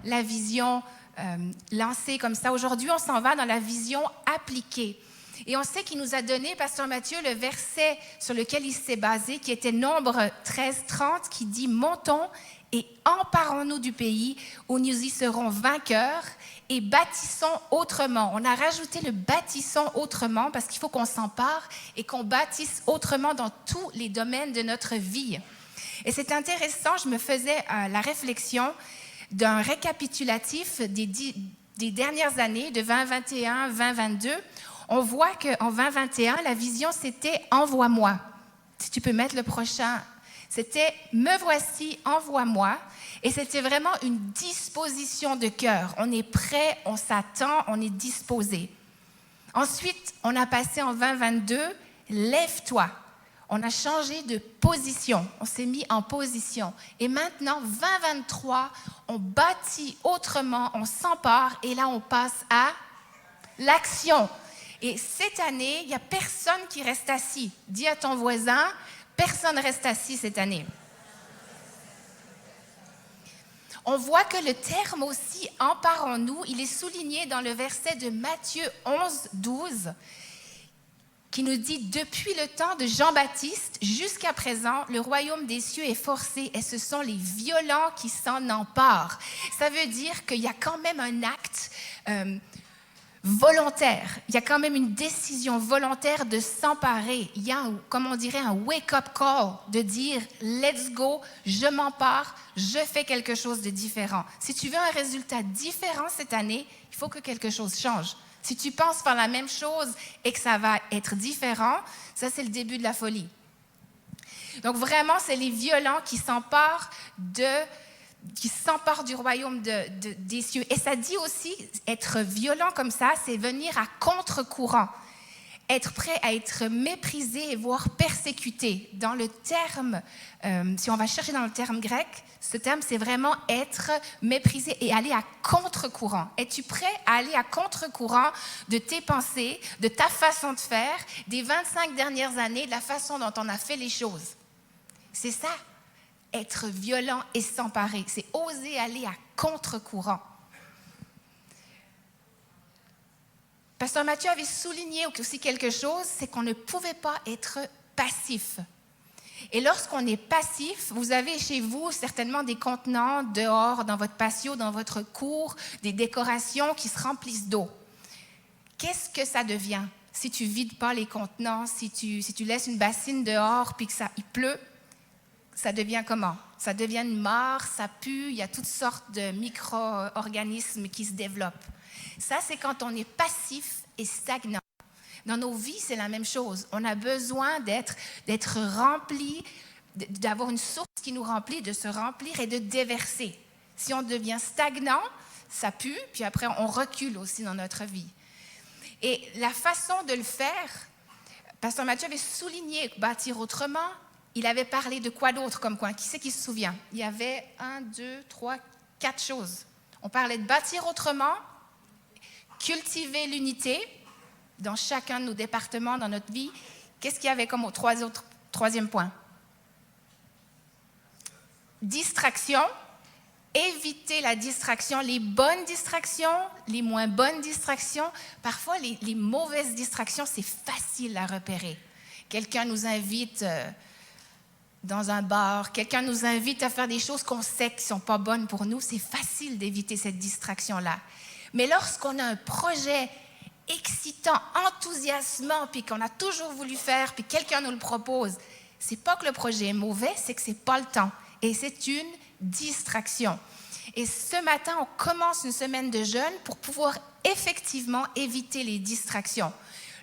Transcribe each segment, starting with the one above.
la vision lancée comme ça. Aujourd'hui, on s'en va dans la vision appliquée. Et on sait qu'il nous a donné, Pasteur Mathieu, le verset sur lequel il s'est basé, qui était Nombre 13-30, qui dit « Montons et emparons-nous du pays où nous y serons vainqueurs et bâtissons autrement. » On a rajouté le « bâtissons autrement » parce qu'il faut qu'on s'empare et qu'on bâtisse autrement dans tous les domaines de notre vie. Et c'est intéressant, je me faisais la réflexion d'un récapitulatif des dernières années, de 2021-2022. On voit qu'en 2021, la vision, c'était « Envoie-moi ». Si tu peux mettre le prochain. C'était « Me voici, envoie-moi ». Et c'était vraiment une disposition de cœur. On est prêt, on s'attend, on est disposé. Ensuite, on a passé en 2022 « Lève-toi ». On a changé de position, on s'est mis en position. Et maintenant, 2023, on bâtit autrement, on s'empare et là, on passe à l'action. Et cette année, il n'y a personne qui reste assis. Dis à ton voisin, personne ne reste assis cette année. On voit que le terme aussi « emparons-nous », il est souligné dans le verset de Matthieu 11-12, qui nous dit « Depuis le temps de Jean-Baptiste jusqu'à présent, le royaume des cieux est forcé et ce sont les violents qui s'en emparent. » Ça veut dire qu'il y a quand même un acte volontaire. Il y a quand même une décision volontaire de s'emparer. Il y a, comme on dirait, un wake-up call de dire « Let's go, je m'empare, je fais quelque chose de différent. » Si tu veux un résultat différent cette année, il faut que quelque chose change. Si tu penses faire la même chose et que ça va être différent, ça, c'est le début de la folie. Donc, vraiment, c'est les violents qui s'emparent du royaume des cieux. Et ça dit aussi, être violent comme ça, c'est venir à contre-courant. Être prêt à être méprisé et voire persécuté. Dans le terme, si on va chercher dans le terme grec, ce terme, c'est vraiment être méprisé et aller à contre-courant. Es-tu prêt à aller à contre-courant de tes pensées, de ta façon de faire, des 25 dernières années, de la façon dont on a fait les choses? C'est ça, être violent et s'emparer. C'est oser aller à contre-courant. Pasteur Mathieu avait souligné aussi quelque chose, c'est qu'on ne pouvait pas être passif. Et lorsqu'on est passif, vous avez chez vous certainement des contenants dehors, dans votre patio, dans votre cour, des décorations qui se remplissent d'eau. Qu'est-ce que ça devient si tu ne vides pas les contenants, si tu laisses une bassine dehors puis qu'il pleut? Ça devient comment? Ça devient une mare, ça pue, il y a toutes sortes de micro-organismes qui se développent. Ça, c'est quand on est passif et stagnant. Dans nos vies, c'est la même chose. On a besoin d'être rempli, d'avoir une source qui nous remplit, de se remplir et de déverser. Si on devient stagnant, ça pue, puis après, on recule aussi dans notre vie. Et la façon de le faire, Pasteur Mathieu avait souligné bâtir autrement. Il avait parlé de quoi d'autre comme quoi? Qui c'est qui se souvient? Il y avait 1, 2, 3, 4 choses. On parlait de bâtir autrement, cultiver l'unité dans chacun de nos départements, dans notre vie. Qu'est-ce qu'il y avait comme troisième point? Distraction. Éviter la distraction, les bonnes distractions, les moins bonnes distractions. Parfois, les mauvaises distractions, c'est facile à repérer. Quelqu'un nous invite dans un bar, quelqu'un nous invite à faire des choses qu'on sait qui ne sont pas bonnes pour nous. C'est facile d'éviter cette distraction-là. Mais lorsqu'on a un projet excitant, enthousiasmant, puis qu'on a toujours voulu faire, puis quelqu'un nous le propose, c'est pas que le projet est mauvais, c'est que c'est pas le temps. Et c'est une distraction. Et ce matin, on commence une semaine de jeûne pour pouvoir effectivement éviter les distractions.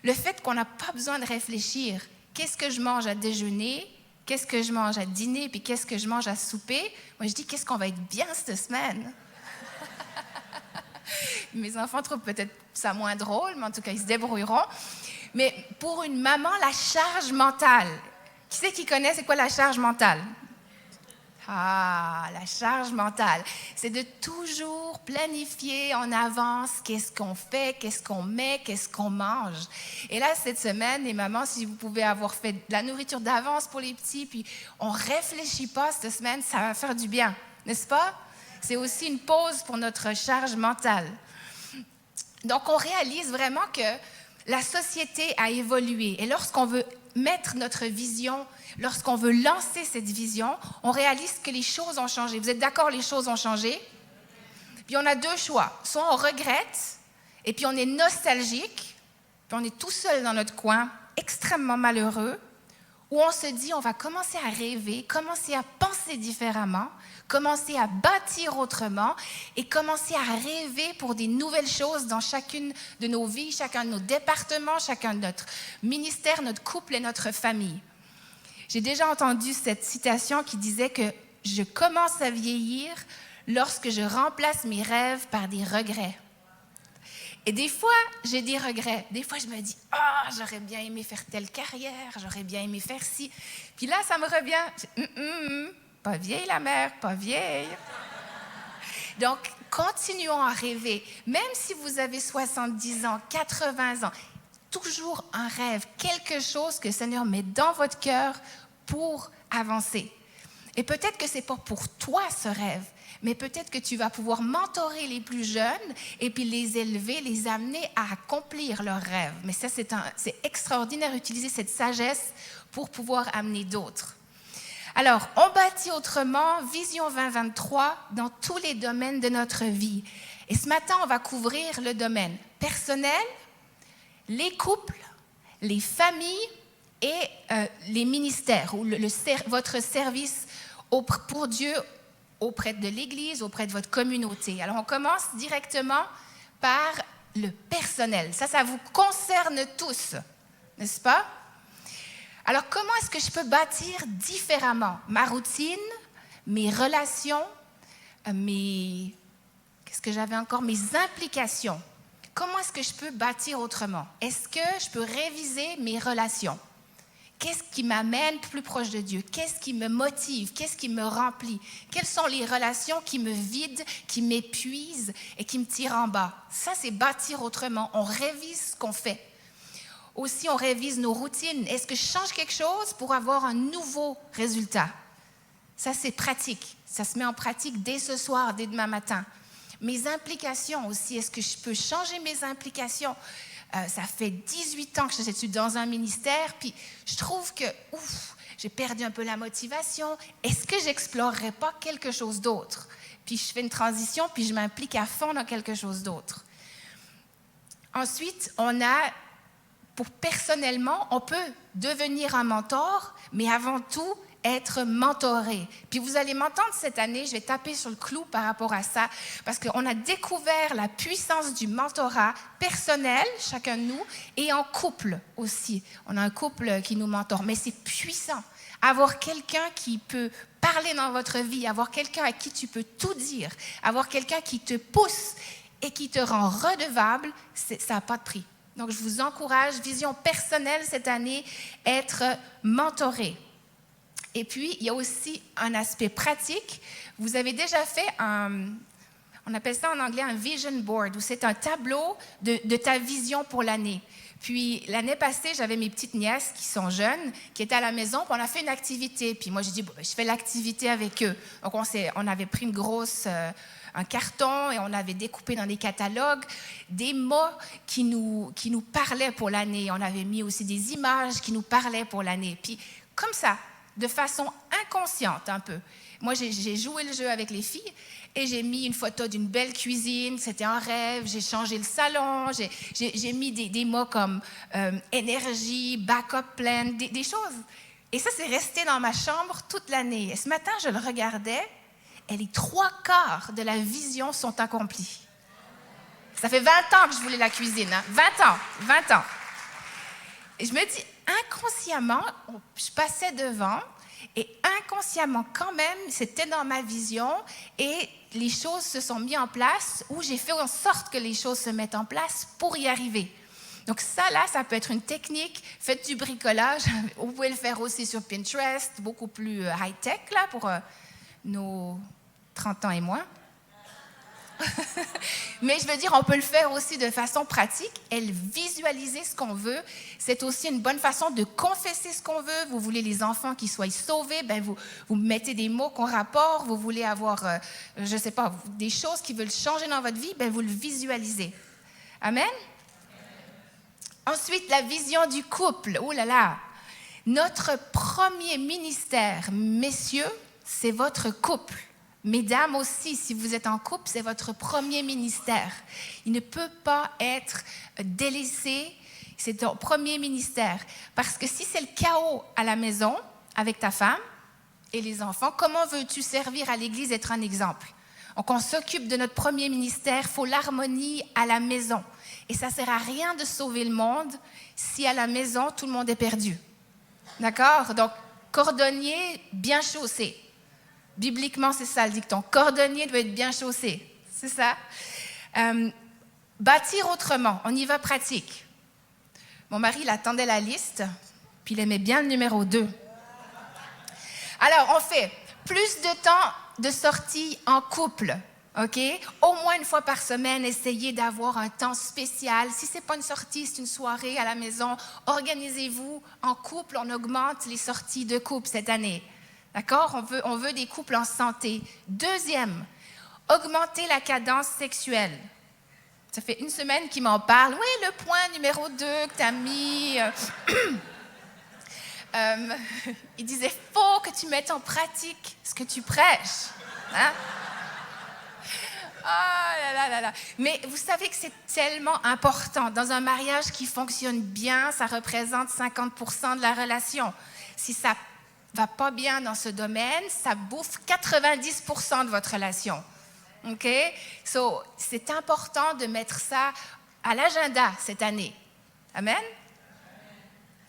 Le fait qu'on n'a pas besoin de réfléchir, qu'est-ce que je mange à déjeuner, qu'est-ce que je mange à dîner, puis qu'est-ce que je mange à souper. Moi, je dis, qu'est-ce qu'on va être bien cette semaine? Mes enfants trouvent peut-être ça moins drôle, mais en tout cas, ils se débrouilleront. Mais pour une maman, la charge mentale, qui c'est qui connaît c'est quoi la charge mentale? Ah, la charge mentale, c'est de toujours planifier en avance qu'est-ce qu'on fait, qu'est-ce qu'on met, qu'est-ce qu'on mange. Et là, cette semaine, les mamans, si vous pouvez avoir fait de la nourriture d'avance pour les petits, puis on ne réfléchit pas cette semaine, ça va faire du bien, n'est-ce pas? C'est aussi une pause pour notre charge mentale. Donc, on réalise vraiment que la société a évolué. Et lorsqu'on veut mettre notre vision, lorsqu'on veut lancer cette vision, on réalise que les choses ont changé. Vous êtes d'accord, les choses ont changé? Puis on a deux choix. Soit on regrette, et puis on est nostalgique, puis on est tout seul dans notre coin, extrêmement malheureux, ou on se dit, on va commencer à rêver, commencer à penser différemment, commencer à bâtir autrement et commencer à rêver pour des nouvelles choses dans chacune de nos vies, chacun de nos départements, chacun de notre ministère, notre couple et notre famille. J'ai déjà entendu cette citation qui disait que je commence à vieillir lorsque je remplace mes rêves par des regrets. Et des fois, j'ai des regrets. Des fois, je me dis, j'aurais bien aimé faire telle carrière, j'aurais bien aimé faire ci. Puis là, ça me revient. Pas vieille la mère, pas vieille. Donc, continuons à rêver. Même si vous avez 70 ans, 80 ans, toujours un rêve, quelque chose que le Seigneur met dans votre cœur pour avancer. Et peut-être que ce n'est pas pour toi ce rêve, mais peut-être que tu vas pouvoir mentorer les plus jeunes et puis les élever, les amener à accomplir leurs rêves. Mais ça, c'est extraordinaire d'utiliser cette sagesse pour pouvoir amener d'autres. Alors, on bâtit autrement, Vision 2023, dans tous les domaines de notre vie. Et ce matin, on va couvrir le domaine personnel, les couples, les familles et les ministères, ou votre service pour Dieu auprès de l'Église, auprès de votre communauté. Alors, on commence directement par le personnel. Ça vous concerne tous, n'est-ce pas? Alors, comment est-ce que je peux bâtir différemment ma routine, mes relations, qu'est-ce que j'avais encore? Mes implications. Comment est-ce que je peux bâtir autrement? Est-ce que je peux réviser mes relations? Qu'est-ce qui m'amène plus proche de Dieu? Qu'est-ce qui me motive? Qu'est-ce qui me remplit? Quelles sont les relations qui me vident, qui m'épuisent et qui me tirent en bas? Ça, c'est bâtir autrement. On révise ce qu'on fait. Aussi, on révise nos routines. Est-ce que je change quelque chose pour avoir un nouveau résultat? Ça, c'est pratique. Ça se met en pratique dès ce soir, dès demain matin. Mes implications aussi. Est-ce que je peux changer mes implications? Ça fait 18 ans que je suis dans un ministère, puis je trouve que j'ai perdu un peu la motivation. Est-ce que j'explorerais pas quelque chose d'autre? Puis je fais une transition, puis je m'implique à fond dans quelque chose d'autre. Ensuite, personnellement, on peut devenir un mentor, mais avant tout, être mentoré. Puis vous allez m'entendre cette année, je vais taper sur le clou par rapport à ça, parce qu'on a découvert la puissance du mentorat personnel, chacun de nous, et en couple aussi. On a un couple qui nous mentor, mais c'est puissant. Avoir quelqu'un qui peut parler dans votre vie, avoir quelqu'un à qui tu peux tout dire, avoir quelqu'un qui te pousse et qui te rend redevable, ça n'a pas de prix. Donc, je vous encourage, vision personnelle cette année, être mentoré. Et puis, il y a aussi un aspect pratique. Vous avez déjà fait on appelle ça en anglais un vision board, où c'est un tableau de ta vision pour l'année. Puis, l'année passée, j'avais mes petites nièces qui sont jeunes, qui étaient à la maison, puis on a fait une activité. Puis moi, j'ai dit, je fais l'activité avec eux. Donc, on avait pris un carton et on avait découpé dans des catalogues des mots qui nous parlaient pour l'année. On avait mis aussi des images qui nous parlaient pour l'année. Puis, comme ça, de façon inconsciente un peu. Moi, j'ai joué le jeu avec les filles et j'ai mis une photo d'une belle cuisine, c'était un rêve, j'ai changé le salon, j'ai mis des mots comme énergie, backup plan, des choses. Et ça, c'est resté dans ma chambre toute l'année. Et ce matin, je le regardais et les 3/4 de la vision sont accomplis. Ça fait 20 ans que je voulais la cuisine, hein? 20 ans. Et je me dis, inconsciemment, je passais devant et inconsciemment, quand même, c'était dans ma vision et les choses se sont mises en place où j'ai fait en sorte que les choses se mettent en place pour y arriver. Donc ça peut être une technique. Faites du bricolage. Vous pouvez le faire aussi sur Pinterest, beaucoup plus high-tech là, pour nos 30 ans et moins. Mais je veux dire, on peut le faire aussi de façon pratique et visualiser ce qu'on veut. C'est aussi une bonne façon de confesser ce qu'on veut. Vous voulez les enfants qui soient sauvés, ben vous mettez des mots qu'on rapporte. Vous voulez avoir, je ne sais pas, des choses qui veulent changer dans votre vie, ben vous le visualisez. Amen? Ensuite, la vision du couple. Oh là là! Notre premier ministère, messieurs, c'est votre couple. Mesdames aussi, si vous êtes en couple, c'est votre premier ministère. Il ne peut pas être délaissé, c'est ton premier ministère. Parce que si c'est le chaos à la maison, avec ta femme et les enfants, comment veux-tu servir à l'Église, être un exemple? Donc, on s'occupe de notre premier ministère, il faut l'harmonie à la maison. Et ça ne sert à rien de sauver le monde si à la maison, tout le monde est perdu. D'accord? Donc, cordonnier bien chaussé. Bibliquement, c'est ça le dicton. Cordonnier doit être bien chaussé. C'est ça. Bâtir autrement. On y va pratique. Mon mari, il attendait la liste, puis il aimait bien le numéro 2. Alors, on fait plus de temps de sortie en couple. OK? Au moins une fois par semaine, essayez d'avoir un temps spécial. Si ce n'est pas une sortie, c'est une soirée à la maison. Organisez-vous en couple. On augmente les sorties de couple cette année. D'accord? On veut des couples en santé. Deuxième, augmenter la cadence sexuelle. Ça fait une semaine qu'il m'en parle. Oui, le point numéro 2 que tu as mis. Il disait, il faut que tu mettes en pratique ce que tu prêches. Hein? Ah là là là là. Mais vous savez que c'est tellement important. Dans un mariage qui fonctionne bien, ça représente 50% de la relation. Si ça va pas bien dans ce domaine, ça bouffe 90% de votre relation. OK? So, c'est important de mettre ça à l'agenda cette année. Amen?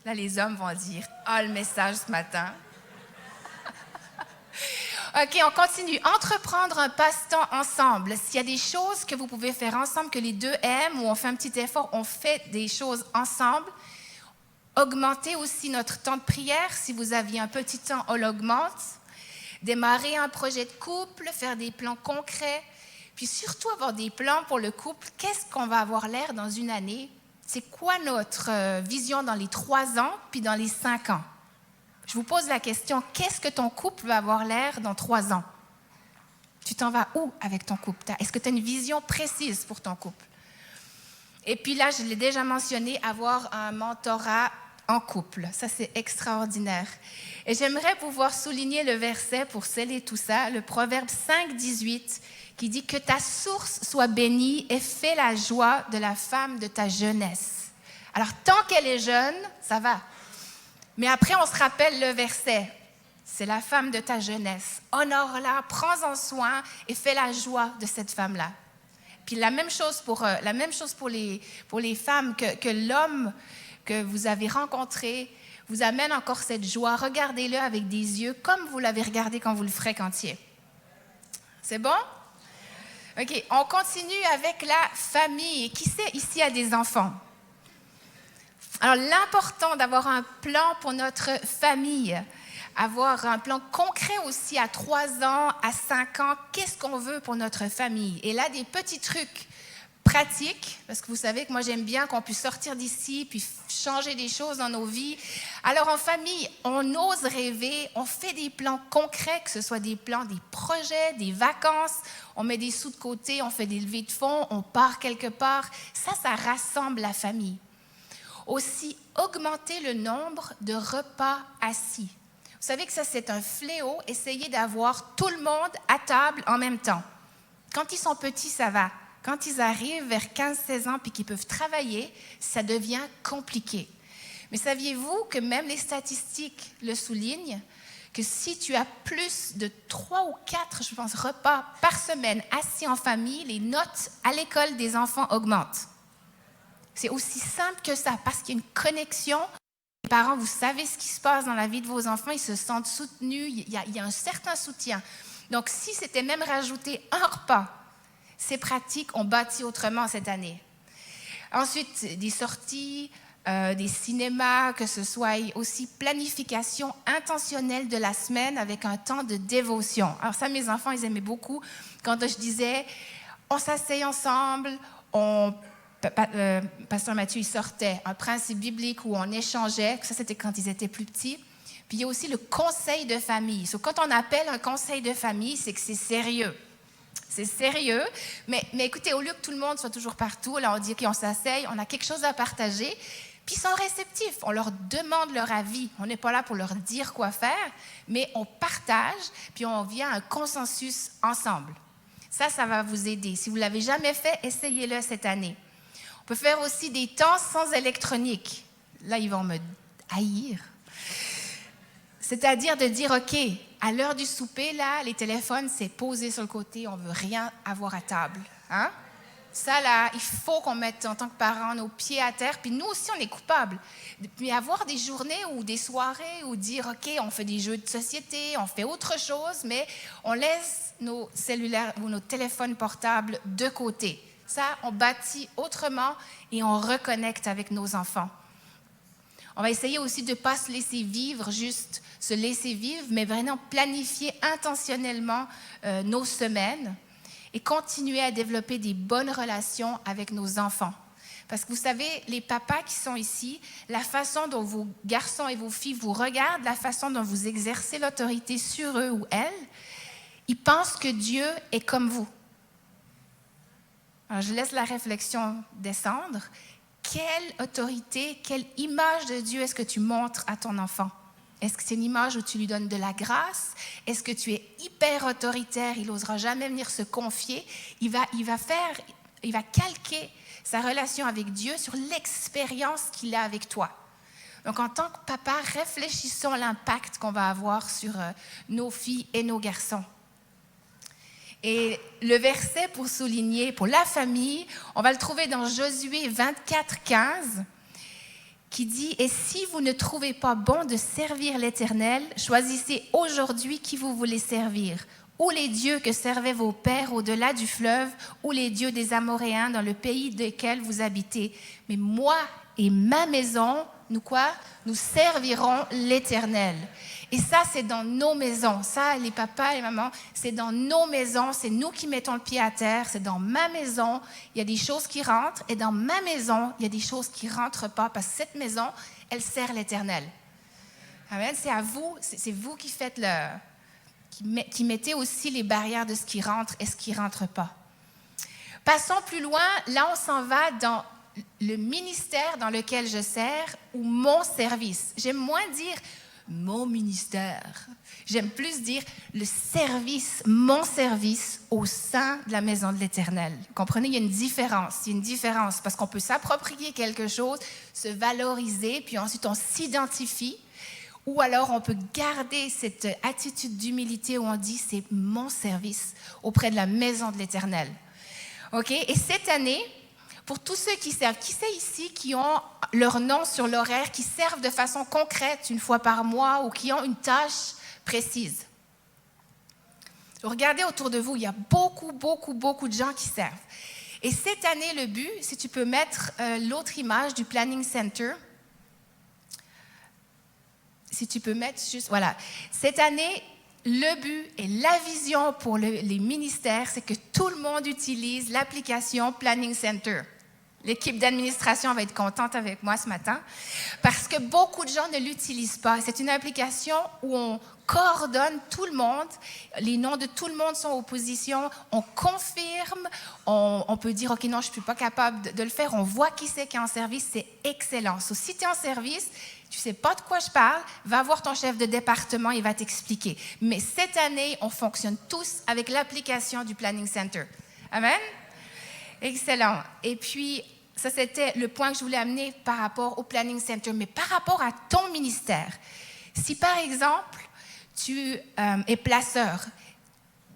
Là, les hommes vont dire « Ah, le message ce matin! » OK, on continue. Entreprendre un passe-temps ensemble. S'il y a des choses que vous pouvez faire ensemble, que les deux aiment, ou on fait un petit effort, on fait des choses ensemble. Augmenter aussi notre temps de prière. Si vous aviez un petit temps, on l'augmente. Démarrer un projet de couple, faire des plans concrets. Puis surtout avoir des plans pour le couple. Qu'est-ce qu'on va avoir l'air dans une année? C'est quoi notre vision dans les 3 ans, puis dans les 5 ans? Je vous pose la question, qu'est-ce que ton couple va avoir l'air dans 3 ans? Tu t'en vas où avec ton couple? Est-ce que tu as une vision précise pour ton couple? Et puis là, je l'ai déjà mentionné, avoir un mentorat en couple. Ça, c'est extraordinaire. Et j'aimerais pouvoir souligner le verset pour sceller tout ça, le Proverbe 5, 18, qui dit que ta source soit bénie et fais la joie de la femme de ta jeunesse. Alors, tant qu'elle est jeune, ça va. Mais après, on se rappelle le verset. C'est la femme de ta jeunesse. Honore-la, prends-en soin et fais la joie de cette femme-là. Puis la même chose pour les femmes, que l'homme que vous avez rencontré vous amène encore cette joie. Regardez-le avec des yeux comme vous l'avez regardé quand vous le fréquentiez. C'est bon? OK, on continue avec la famille. Qui sait ici a des enfants? Alors, l'important d'avoir un plan pour notre famille, avoir un plan concret aussi à 3 ans, à 5 ans, qu'est-ce qu'on veut pour notre famille? Et là, des petits trucs pratiques, parce que vous savez que moi, j'aime bien qu'on puisse sortir d'ici, puis changer des choses dans nos vies. Alors, en famille, on ose rêver, on fait des plans concrets, que ce soit des plans, des projets, des vacances, on met des sous de côté, on fait des levées de fonds, on part quelque part. Ça rassemble la famille. Aussi, augmenter le nombre de repas assis. Vous savez que ça, c'est un fléau. Essayez d'avoir tout le monde à table en même temps. Quand ils sont petits, ça va. Quand ils arrivent vers 15-16 ans et qu'ils peuvent travailler, ça devient compliqué. Mais saviez-vous que même les statistiques le soulignent, que si tu as plus de 3 ou 4, je pense, repas par semaine assis en famille, les notes à l'école des enfants augmentent. C'est aussi simple que ça, parce qu'il y a une connexion. Les parents, vous savez ce qui se passe dans la vie de vos enfants, ils se sentent soutenus, il y a un certain soutien. Donc, si c'était même rajouter un repas, c'est pratique, on bâtit autrement cette année. Ensuite, des sorties, des cinémas, que ce soit aussi planification intentionnelle de la semaine avec un temps de dévotion. Alors ça, mes enfants, ils aimaient beaucoup quand je disais... on s'asseye ensemble, Pasteur Mathieu, il sortait un principe biblique où on échangeait, ça c'était quand ils étaient plus petits. Puis il y a aussi le conseil de famille. Quand on appelle un conseil de famille, c'est que c'est sérieux. C'est sérieux, mais écoutez, au lieu que tout le monde soit toujours partout, là on dit qu'on s'asseye, on a quelque chose à partager, puis ils sont réceptifs, on leur demande leur avis. On n'est pas là pour leur dire quoi faire, mais on partage, puis on vient à un consensus ensemble. Ça va vous aider. Si vous ne l'avez jamais fait, essayez-le cette année. On peut faire aussi des temps sans électronique. Là, ils vont me haïr. C'est-à-dire de dire, OK, à l'heure du souper, là, les téléphones, c'est posé sur le côté, on ne veut rien avoir à table. Hein? Ça, là, il faut qu'on mette, en tant que parents, nos pieds à terre. Puis nous aussi, on est coupables. Mais avoir des journées ou des soirées où dire, OK, on fait des jeux de société, on fait autre chose, mais on laisse nos cellulaires ou nos téléphones portables de côté. Ça, on bâtit autrement et on reconnecte avec nos enfants. On va essayer aussi de ne pas se laisser vivre, juste se laisser vivre, mais vraiment planifier intentionnellement nos semaines et continuer à développer des bonnes relations avec nos enfants. Parce que vous savez, les papas qui sont ici, la façon dont vos garçons et vos filles vous regardent, la façon dont vous exercez l'autorité sur eux ou elles, ils pensent que Dieu est comme vous. Alors, je laisse la réflexion descendre. Quelle autorité, quelle image de Dieu est-ce que tu montres à ton enfant? Est-ce que c'est une image où tu lui donnes de la grâce? Est-ce que tu es hyper autoritaire? Il n'osera jamais venir se confier. Il va calquer sa relation avec Dieu sur l'expérience qu'il a avec toi. Donc, en tant que papa, réfléchissons à l'impact qu'on va avoir sur nos filles et nos garçons. Et le verset pour souligner, pour la famille, on va le trouver dans Josué 24, 15, qui dit « Et si vous ne trouvez pas bon de servir l'Éternel, choisissez aujourd'hui qui vous voulez servir, ou les dieux que servaient vos pères au-delà du fleuve, ou les dieux des Amoréens dans le pays desquels vous habitez. Mais moi et ma maison, nous servirons l'Éternel. » Et ça, c'est dans nos maisons. Ça, les papas et les mamans, c'est dans nos maisons. C'est nous qui mettons le pied à terre. C'est dans ma maison. Il y a des choses qui rentrent. Et dans ma maison, il y a des choses qui ne rentrent pas. Parce que cette maison, elle sert l'Éternel. Amen. C'est à vous. C'est vous qui faites qui mettez aussi les barrières de ce qui rentre et ce qui ne rentre pas. Passons plus loin. Là, on s'en va dans le ministère dans lequel je sers ou mon service. J'aime moins dire mon ministère. J'aime plus dire le service, mon service au sein de la maison de l'Éternel. Vous comprenez, il y a une différence. Il y a une différence parce qu'on peut s'approprier quelque chose, se valoriser, puis ensuite on s'identifie. Ou alors on peut garder cette attitude d'humilité où on dit c'est mon service auprès de la maison de l'Éternel. OK? Et cette année, pour tous ceux qui servent, qui c'est ici qui ont leur nom sur l'horaire, qui servent de façon concrète une fois par mois ou qui ont une tâche précise? Regardez autour de vous, il y a beaucoup de gens qui servent. Et cette année, le but, si tu peux mettre l'autre image du Planning Center, si tu peux mettre juste, voilà. Cette année, le but et la vision pour les ministères, c'est que tout le monde utilise l'application Planning Center. L'équipe d'administration va être contente avec moi ce matin parce que beaucoup de gens ne l'utilisent pas. C'est une application où on coordonne tout le monde. Les noms de tout le monde sont aux positions. On confirme. On peut dire, OK, non, je ne suis pas capable de le faire. On voit qui c'est qui est en service. C'est excellent. Si tu es en service, tu ne sais pas de quoi je parle, va voir ton chef de département, il va t'expliquer. Mais cette année, on fonctionne tous avec l'application du Planning Center. Amen? Excellent. Et puis, ça, c'était le point que je voulais amener par rapport au Planning Center, mais par rapport à ton ministère. Si, par exemple, tu es placeur,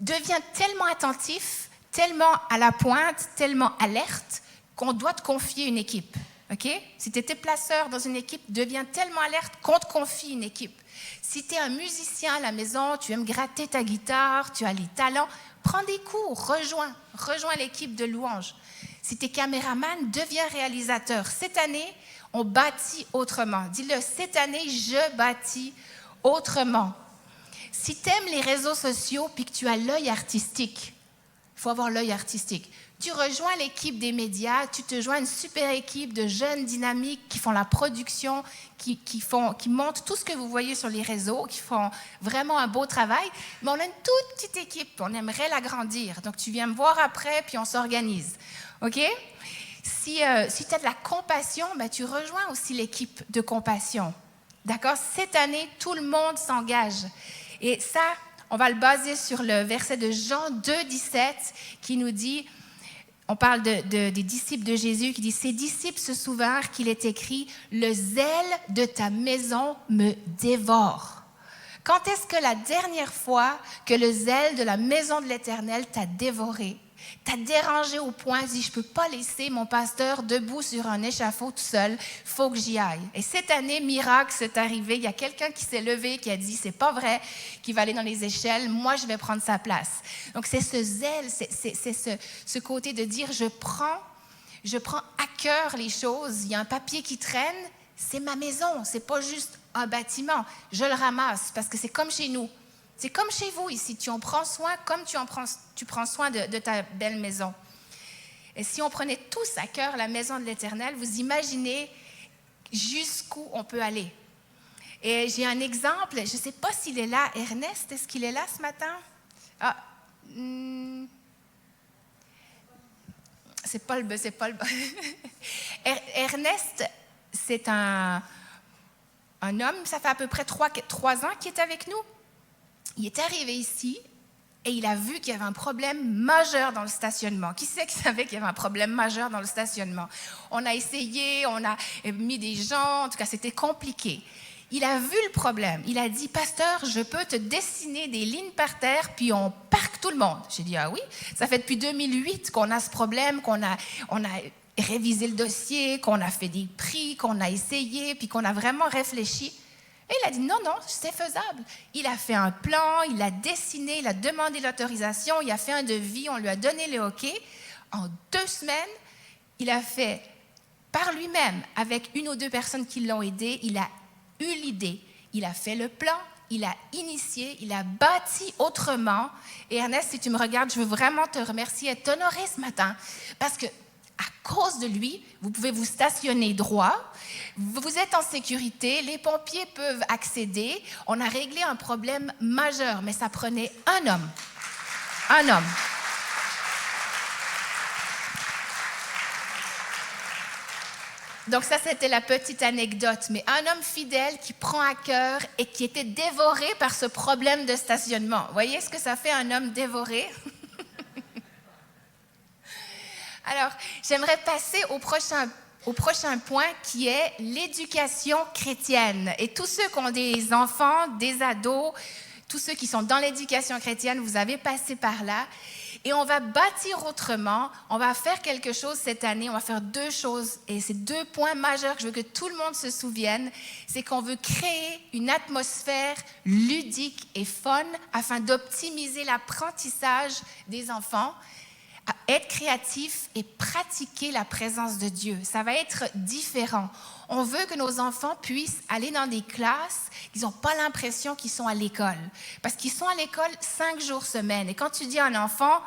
deviens tellement attentif, tellement à la pointe, tellement alerte, qu'on doit te confier une équipe. OK? Si tu étais placeur dans une équipe, deviens tellement alerte qu'on te confie une équipe. Si tu es un musicien à la maison, tu aimes gratter ta guitare, tu as les talents, prends des cours, rejoins l'équipe de louange. Si tu es caméraman, deviens réalisateur. Cette année, on bâtit autrement. Dis-le, cette année, je bâtis autrement. Si tu aimes les réseaux sociaux puis que tu as l'œil artistique, Il faut avoir l'œil artistique. Tu rejoins l'équipe des médias, tu te joins à une super équipe de jeunes dynamiques qui font la production, qui montent tout ce que vous voyez sur les réseaux, qui font vraiment un beau travail. Mais on a une toute petite équipe, on aimerait l'agrandir. Donc, tu viens me voir après, puis on s'organise. OK? Si tu as de la compassion, ben, tu rejoins aussi l'équipe de compassion. D'accord? Cette année, tout le monde s'engage. Et ça, on va le baser sur le verset de Jean 2, 17, qui nous dit... On parle des disciples de Jésus qui disent « Ces disciples se souvinrent qu'il est écrit « Le zèle de ta maison me dévore ». Quand est-ce que la dernière fois que le zèle de la maison de l'Éternel t'a dévoré, t'a dérangé au point, dit, je ne peux pas laisser mon pasteur debout sur un échafaud tout seul, il faut que j'y aille. Et cette année, miracle, c'est arrivé. Il y a quelqu'un qui s'est levé, qui a dit, c'est pas vrai qu'il va aller dans les échelles, moi je vais prendre sa place. Donc c'est ce zèle, c'est ce côté de dire, je prends à cœur les choses. Il y a un papier qui traîne, c'est ma maison, c'est pas juste un bâtiment. Je le ramasse parce que c'est comme chez nous. C'est comme chez vous ici, tu en prends soin comme tu prends soin de ta belle maison. Et si on prenait tous à cœur la maison de l'Éternel, vous imaginez jusqu'où on peut aller. Et j'ai un exemple, je ne sais pas s'il est là. Ernest, est-ce qu'il est là ce matin? Ah, c'est pas le... Ernest, c'est un homme, ça fait à peu près 3 ans qu'il est avec nous. Il est arrivé ici et il a vu qu'il y avait un problème majeur dans le stationnement. Qui c'est qui savait qu'il y avait un problème majeur dans le stationnement? On a essayé, on a mis des gens, en tout cas, c'était compliqué. Il a vu le problème. Il a dit, « Pasteur, je peux te dessiner des lignes par terre, puis on parque tout le monde. » J'ai dit, « Ah oui, ça fait depuis 2008 qu'on a ce problème, qu'on a révisé le dossier, qu'on a fait des prix, qu'on a essayé, puis qu'on a vraiment réfléchi. » Et il a dit, non, c'est faisable. Il a fait un plan, il a dessiné, il a demandé l'autorisation, il a fait un devis, on lui a donné le OK. En 2 semaines, il a fait par lui-même, avec 1 ou 2 personnes qui l'ont aidé, il a eu l'idée, il a fait le plan, il a initié, il a bâti autrement. Et Ernest, si tu me regardes, je veux vraiment te remercier et t'honorer ce matin, parce que à cause de lui, vous pouvez vous stationner droit, vous êtes en sécurité, les pompiers peuvent accéder. On a réglé un problème majeur, mais ça prenait un homme. Un homme. Donc ça, c'était la petite anecdote. Mais un homme fidèle qui prend à cœur et qui était dévoré par ce problème de stationnement. Vous voyez ce que ça fait un homme dévoré? Alors, j'aimerais passer au prochain point qui est l'éducation chrétienne. Et tous ceux qui ont des enfants, des ados, tous ceux qui sont dans l'éducation chrétienne, vous avez passé par là. Et on va bâtir autrement, on va faire quelque chose cette année, on va faire 2 choses. Et c'est 2 points majeurs que je veux que tout le monde se souvienne. C'est qu'on veut créer une atmosphère ludique et fun afin d'optimiser l'apprentissage des enfants. Être créatif et pratiquer la présence de Dieu. Ça va être différent. On veut que nos enfants puissent aller dans des classes, qu'ils n'ont pas l'impression qu'ils sont à l'école. Parce qu'ils sont à l'école 5 jours semaine. Et quand tu dis à un enfant,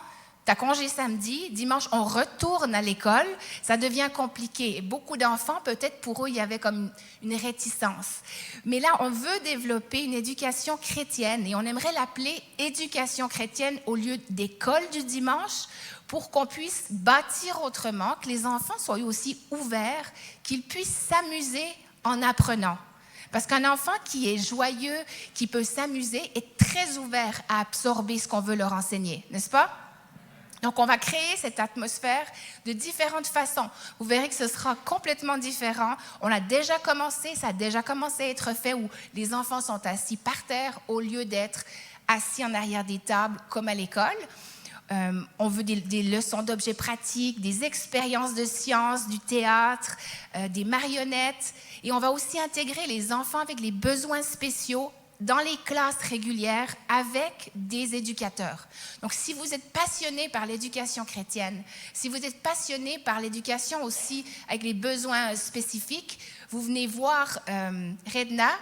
tu as congé samedi, dimanche, on retourne à l'école, ça devient compliqué. Et beaucoup d'enfants, peut-être pour eux, il y avait comme une réticence. Mais là, on veut développer une éducation chrétienne et on aimerait l'appeler éducation chrétienne au lieu d'école du dimanche, pour qu'on puisse bâtir autrement, que les enfants soient aussi ouverts, qu'ils puissent s'amuser en apprenant. Parce qu'un enfant qui est joyeux, qui peut s'amuser, est très ouvert à absorber ce qu'on veut leur enseigner, n'est-ce pas? Donc, on va créer cette atmosphère de différentes façons. Vous verrez que ce sera complètement différent. On a déjà commencé, ça a déjà commencé à être fait où les enfants sont assis par terre au lieu d'être assis en arrière des tables comme à l'école. On veut des leçons d'objets pratiques, des expériences de sciences, du théâtre, des marionnettes. Et on va aussi intégrer les enfants avec les besoins spéciaux dans les classes régulières avec des éducateurs. Donc, si vous êtes passionné par l'éducation chrétienne, si vous êtes passionné par l'éducation aussi avec les besoins spécifiques, vous venez voir Redna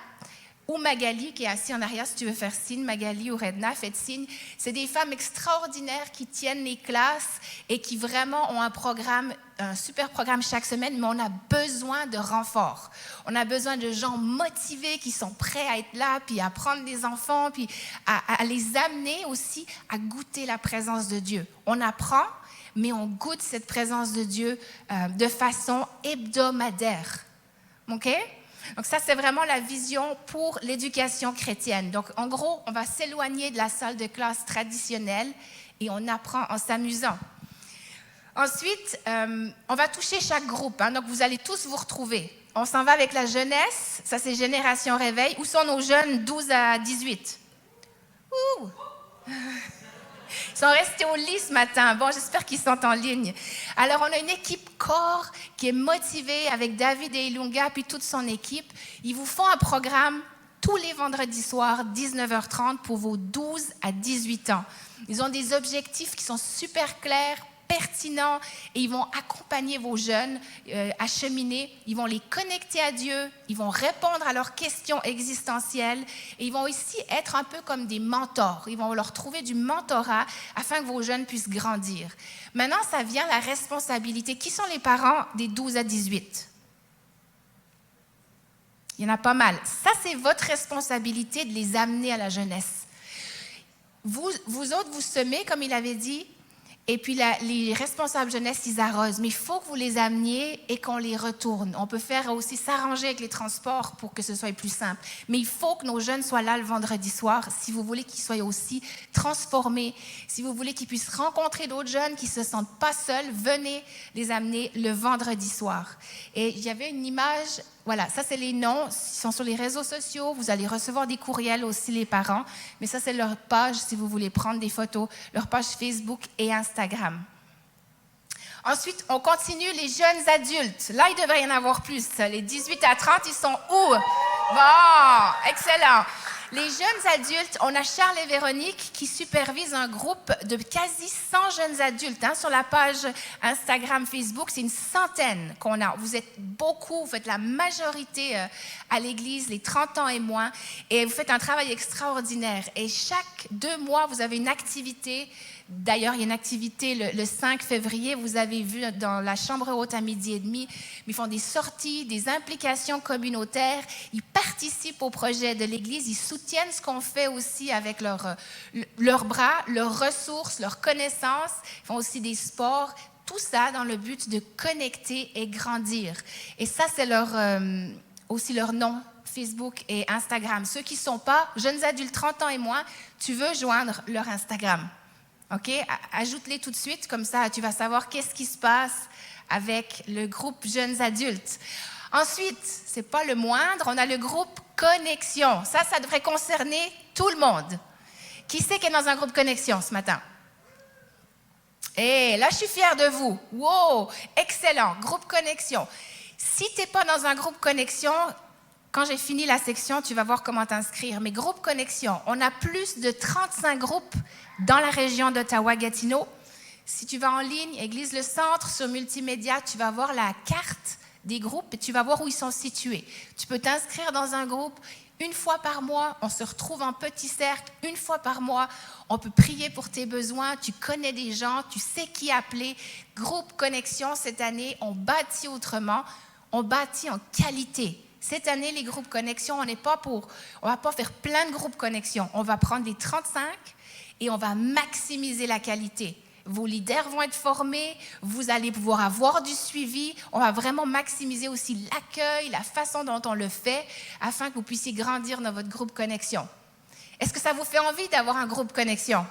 ou Magali, qui est assise en arrière, si tu veux faire signe, Magali ou Redna, faites signe. C'est des femmes extraordinaires qui tiennent les classes et qui vraiment ont un super programme chaque semaine, mais on a besoin de renforts. On a besoin de gens motivés qui sont prêts à être là, puis à prendre des enfants, puis à les amener aussi à goûter la présence de Dieu. On apprend, mais on goûte cette présence de Dieu de façon hebdomadaire. OK? Donc ça, c'est vraiment la vision pour l'éducation chrétienne. Donc en gros, on va s'éloigner de la salle de classe traditionnelle et on apprend en s'amusant. Ensuite, on va toucher chaque groupe. Donc vous allez tous vous retrouver. On s'en va avec la jeunesse. Ça, c'est Génération Réveil. Où sont nos jeunes 12 à 18? Ouh! Ils sont restés au lit ce matin. Bon, j'espère qu'ils sont en ligne. Alors, on a une équipe corps qui est motivée avec David et Ilunga, puis toute son équipe. Ils vous font un programme tous les vendredis soirs, 19h30, pour vos 12 à 18 ans. Ils ont des objectifs qui sont super clairs, pertinents, et ils vont accompagner vos jeunes à cheminer. Ils vont les connecter à Dieu, ils vont répondre à leurs questions existentielles, et ils vont aussi être un peu comme des mentors. Ils vont leur trouver du mentorat afin que vos jeunes puissent grandir. Maintenant, ça vient la responsabilité. Qui sont les parents des 12 à 18? Il y en a pas mal. Ça, c'est votre responsabilité de les amener à la jeunesse. Vous autres, vous semez, comme il avait dit, et puis les responsables jeunesse, ils arrosent. Mais il faut que vous les ameniez et qu'on les retourne. On peut faire aussi s'arranger avec les transports pour que ce soit plus simple. Mais il faut que nos jeunes soient là le vendredi soir si vous voulez qu'ils soient aussi transformés. Si vous voulez qu'ils puissent rencontrer d'autres jeunes qui ne se sentent pas seuls, venez les amener le vendredi soir. Et il y avait une image, voilà, ça c'est les noms, ils sont sur les réseaux sociaux, vous allez recevoir des courriels aussi les parents, mais ça c'est leur page si vous voulez prendre des photos, leur page Facebook et Instagram. Ensuite, on continue les jeunes adultes. Là, il devrait y en avoir plus. Les 18 à 30, ils sont où? Bon, excellent. Les jeunes adultes, on a Charles et Véronique qui supervisent un groupe de quasi 100 jeunes adultes. Sur la page Instagram, Facebook, c'est une centaine qu'on a. Vous êtes beaucoup, vous faites la majorité à l'église, les 30 ans et moins, et vous faites un travail extraordinaire. Et chaque 2 mois, vous avez une activité. D'ailleurs, il y a une activité le 5 février, vous avez vu dans la chambre haute à 12h30, ils font des sorties, des implications communautaires, ils participent au projet de l'Église, ils soutiennent ce qu'on fait aussi avec leurs bras, leurs ressources, leurs connaissances, ils font aussi des sports, tout ça dans le but de connecter et grandir. Et ça, c'est aussi leur nom. Facebook et Instagram. Ceux qui ne sont pas jeunes adultes 30 ans et moins, tu veux joindre leur Instagram. OK? Ajoute-les tout de suite, comme ça tu vas savoir qu'est-ce qui se passe avec le groupe jeunes adultes. Ensuite, ce n'est pas le moindre, on a le groupe Connexion. Ça devrait concerner tout le monde. Qui c'est qui est dans un groupe Connexion ce matin? Et là, je suis fière de vous. Wow! Excellent! Groupe Connexion. Si tu n'es pas dans un groupe Connexion, quand j'ai fini la section, tu vas voir comment t'inscrire. Mais groupe Connexion, on a plus de 35 groupes dans la région d'Ottawa-Gatineau. Si tu vas en ligne, Église Le Centre, sur Multimédia, tu vas voir la carte des groupes et tu vas voir où ils sont situés. Tu peux t'inscrire dans un groupe. Une fois par mois, on se retrouve en petit cercle. Une fois par mois, on peut prier pour tes besoins. Tu connais des gens, tu sais qui appeler. Groupe Connexion, cette année, on bâtit autrement. On bâtit en qualité. Cette année, les groupes Connexion, on va pas faire plein de groupes Connexion. On va prendre les 35 et on va maximiser la qualité. Vos leaders vont être formés, vous allez pouvoir avoir du suivi. On va vraiment maximiser aussi l'accueil, la façon dont on le fait, afin que vous puissiez grandir dans votre groupe Connexion. Est-ce que ça vous fait envie d'avoir un groupe Connexion?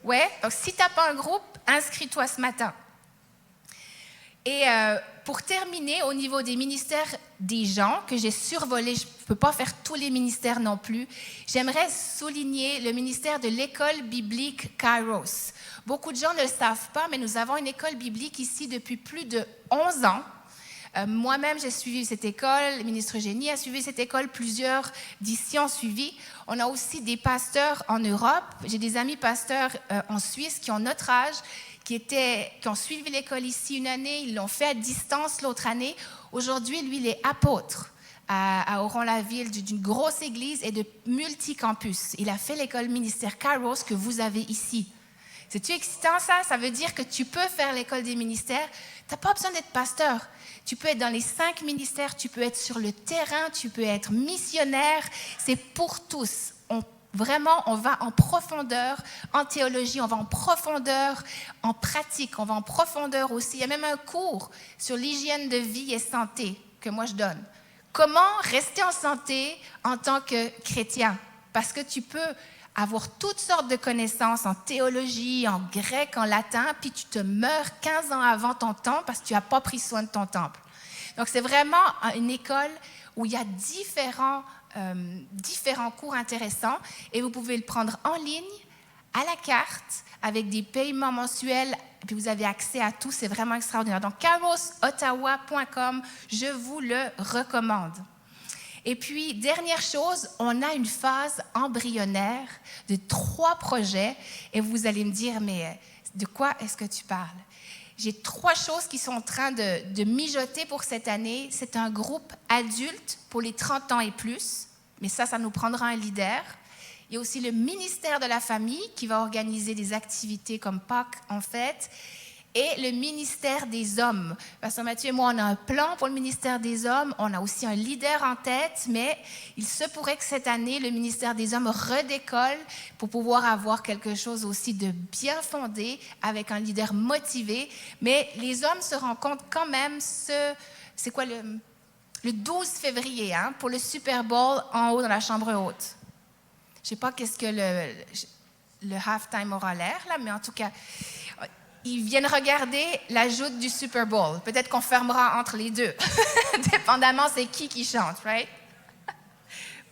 Oui? Donc, si tu n'as pas un groupe, inscris-toi ce matin. Et pour terminer, au niveau des ministères des gens que j'ai survolés, je ne peux pas faire tous les ministères non plus, j'aimerais souligner le ministère de l'école biblique Kairos. Beaucoup de gens ne le savent pas, mais nous avons une école biblique ici depuis plus de 11 ans. Moi-même, j'ai suivi cette école, le ministre Génie a suivi cette école, plusieurs d'ici ont suivi. On a aussi des pasteurs en Europe. J'ai des amis pasteurs en Suisse qui ont notre âge, qui ont suivi l'école ici une année, ils l'ont fait à distance l'autre année. Aujourd'hui, lui, il est apôtre à Oron-la-Ville d'une grosse église et de multicampus. Il a fait l'école ministère Kairos que vous avez ici. C'est-tu excitant ça? Ça veut dire que tu peux faire l'école des ministères. Tu n'as pas besoin d'être pasteur. Tu peux être dans les 5 ministères, tu peux être sur le terrain, tu peux être missionnaire. C'est pour tous. Vraiment, on va en profondeur en théologie, on va en profondeur en pratique, on va en profondeur aussi. Il y a même un cours sur l'hygiène de vie et santé que moi je donne. Comment rester en santé en tant que chrétien? Parce que tu peux avoir toutes sortes de connaissances en théologie, en grec, en latin, puis tu te meurs 15 ans avant ton temps parce que tu n'as pas pris soin de ton temple. Donc, c'est vraiment une école où il y a différents cours intéressants et vous pouvez le prendre en ligne, à la carte, avec des paiements mensuels, et puis vous avez accès à tout, c'est vraiment extraordinaire. Donc, kairosottawa.com, je vous le recommande. Et puis, dernière chose, on a une phase embryonnaire de 3 projets, et vous allez me dire, mais de quoi est-ce que tu parles? J'ai 3 choses qui sont en train de mijoter pour cette année. C'est un groupe adulte pour les 30 ans et plus, mais ça nous prendra un leader. Il y a aussi le ministère de la famille qui va organiser des activités comme Pâques en fête, et le ministère des hommes. Pasteur Mathieu et moi, on a un plan pour le ministère des hommes. On a aussi un leader en tête, mais il se pourrait que cette année, le ministère des hommes redécolle pour pouvoir avoir quelque chose aussi de bien fondé, avec un leader motivé. Mais les hommes se rencontrent quand même c'est quoi le 12 février, hein, pour le Super Bowl en haut dans la chambre haute. Je ne sais pas qu'est-ce que le halftime aura l'air, là, mais en tout cas, ils viennent regarder la joute du Super Bowl. Peut-être qu'on fermera entre les deux, dépendamment c'est qui chante, right?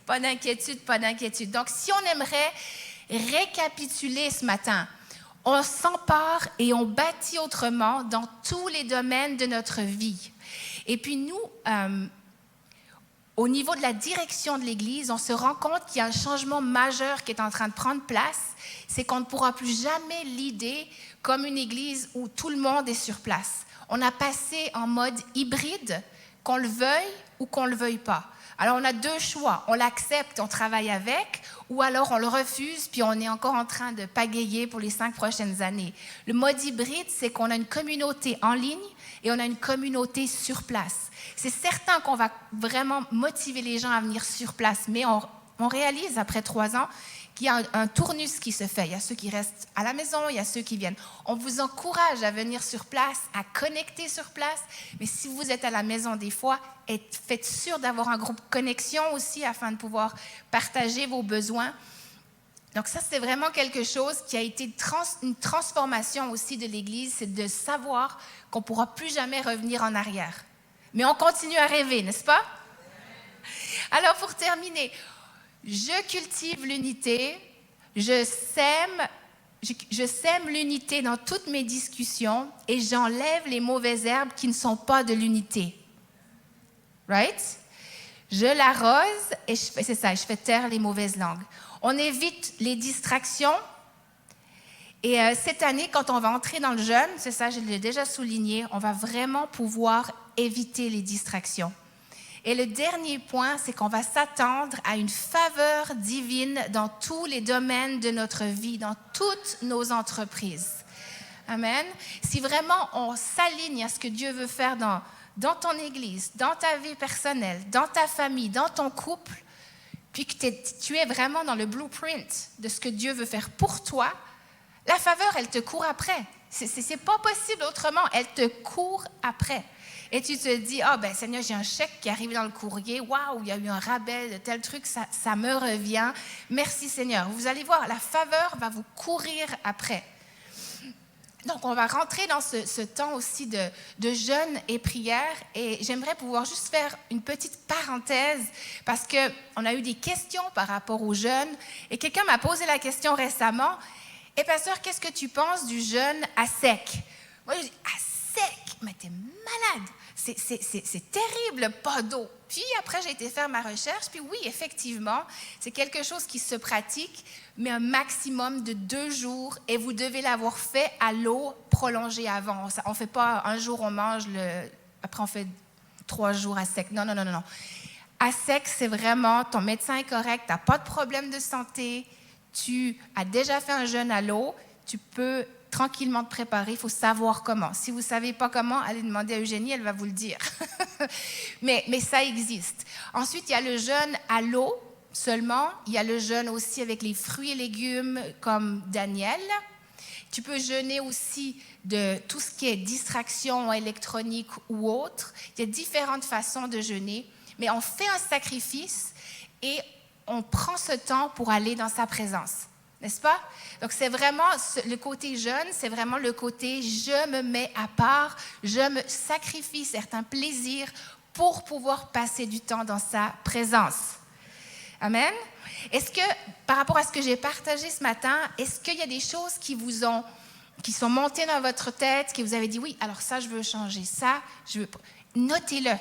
Pas d'inquiétude, pas d'inquiétude. Donc, si on aimerait récapituler ce matin, on s'empare et on bâtit autrement dans tous les domaines de notre vie. Et puis nous, au niveau de la direction de l'Église, on se rend compte qu'il y a un changement majeur qui est en train de prendre place. C'est qu'on ne pourra plus jamais l'idée comme une Église où tout le monde est sur place. On a passé en mode hybride, qu'on le veuille ou qu'on ne le veuille pas. Alors, on a 2 choix. On l'accepte, on travaille avec, ou alors on le refuse, puis on est encore en train de pagayer pour les 5 prochaines années. Le mode hybride, c'est qu'on a une communauté en ligne et on a une communauté sur place. C'est certain qu'on va vraiment motiver les gens à venir sur place, mais on réalise après 3 ans qu'il y a un tournus qui se fait. Il y a ceux qui restent à la maison, il y a ceux qui viennent. On vous encourage à venir sur place, à connecter sur place, mais si vous êtes à la maison des fois, faites sûr d'avoir un groupe connexion aussi afin de pouvoir partager vos besoins. Donc ça, c'est vraiment quelque chose qui a été une transformation aussi de l'Église, c'est de savoir qu'on ne pourra plus jamais revenir en arrière. Mais on continue à rêver, n'est-ce pas? Alors, pour terminer, je cultive l'unité, je sème l'unité dans toutes mes discussions et j'enlève les mauvaises herbes qui ne sont pas de l'unité. Right? Je l'arrose et c'est ça, je fais taire les mauvaises langues. On évite les distractions. Et cette année, quand on va entrer dans le jeûne, c'est ça, je l'ai déjà souligné, on va vraiment pouvoir éviter les distractions. Et le dernier point, c'est qu'on va s'attendre à une faveur divine dans tous les domaines de notre vie, dans toutes nos entreprises. Amen. Si vraiment on s'aligne à ce que Dieu veut faire dans ton église, dans ta vie personnelle, dans ta famille, dans ton couple, puis que tu es vraiment dans le blueprint de ce que Dieu veut faire pour toi, la faveur, elle te court après. C'est pas possible autrement. Elle te court après. Et tu te dis, Seigneur, j'ai un chèque qui arrive dans le courrier. Waouh, il y a eu un rabais de tel truc, ça me revient. Merci Seigneur. Vous allez voir, la faveur va vous courir après. Donc, on va rentrer dans ce temps aussi de jeûne et prière. Et j'aimerais pouvoir juste faire une petite parenthèse parce qu'on a eu des questions par rapport au jeûne. Et quelqu'un m'a posé la question récemment. Et pasteur, qu'est-ce que tu penses du jeûne à sec? Moi, je dis, à sec? Mais t'es malade! C'est terrible, pas d'eau. Puis après, j'ai été faire ma recherche, puis oui, effectivement, c'est quelque chose qui se pratique, mais un maximum de 2 jours, et vous devez l'avoir fait à l'eau prolongée avant. On ne fait pas un jour, on mange, après on fait 3 jours à sec. Non. À sec, c'est vraiment ton médecin est correct, tu n'as pas de problème de santé, tu as déjà fait un jeûne à l'eau, tu peux tranquillement te préparer, il faut savoir comment. Si vous ne savez pas comment, allez demander à Eugénie, elle va vous le dire. mais ça existe. Ensuite, il y a le jeûne à l'eau seulement. Il y a le jeûne aussi avec les fruits et légumes comme Daniel. Tu peux jeûner aussi de tout ce qui est distraction électronique ou autre. Il y a différentes façons de jeûner, mais on fait un sacrifice et on prend ce temps pour aller dans sa présence. N'est-ce pas? Donc, c'est vraiment le côté jeûne, c'est vraiment le côté je me mets à part, je me sacrifie certains plaisirs pour pouvoir passer du temps dans sa présence. Amen? Est-ce que, par rapport à ce que j'ai partagé ce matin, est-ce qu'il y a des choses qui sont montées dans votre tête, que vous avez dit, oui, alors ça, je veux changer, ça, je veux... Notez-le.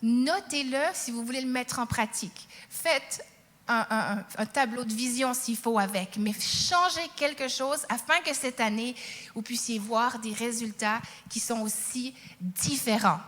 Notez-le si vous voulez le mettre en pratique. Faites un tableau de vision s'il faut avec, mais changez quelque chose afin que cette année, vous puissiez voir des résultats qui sont aussi différents.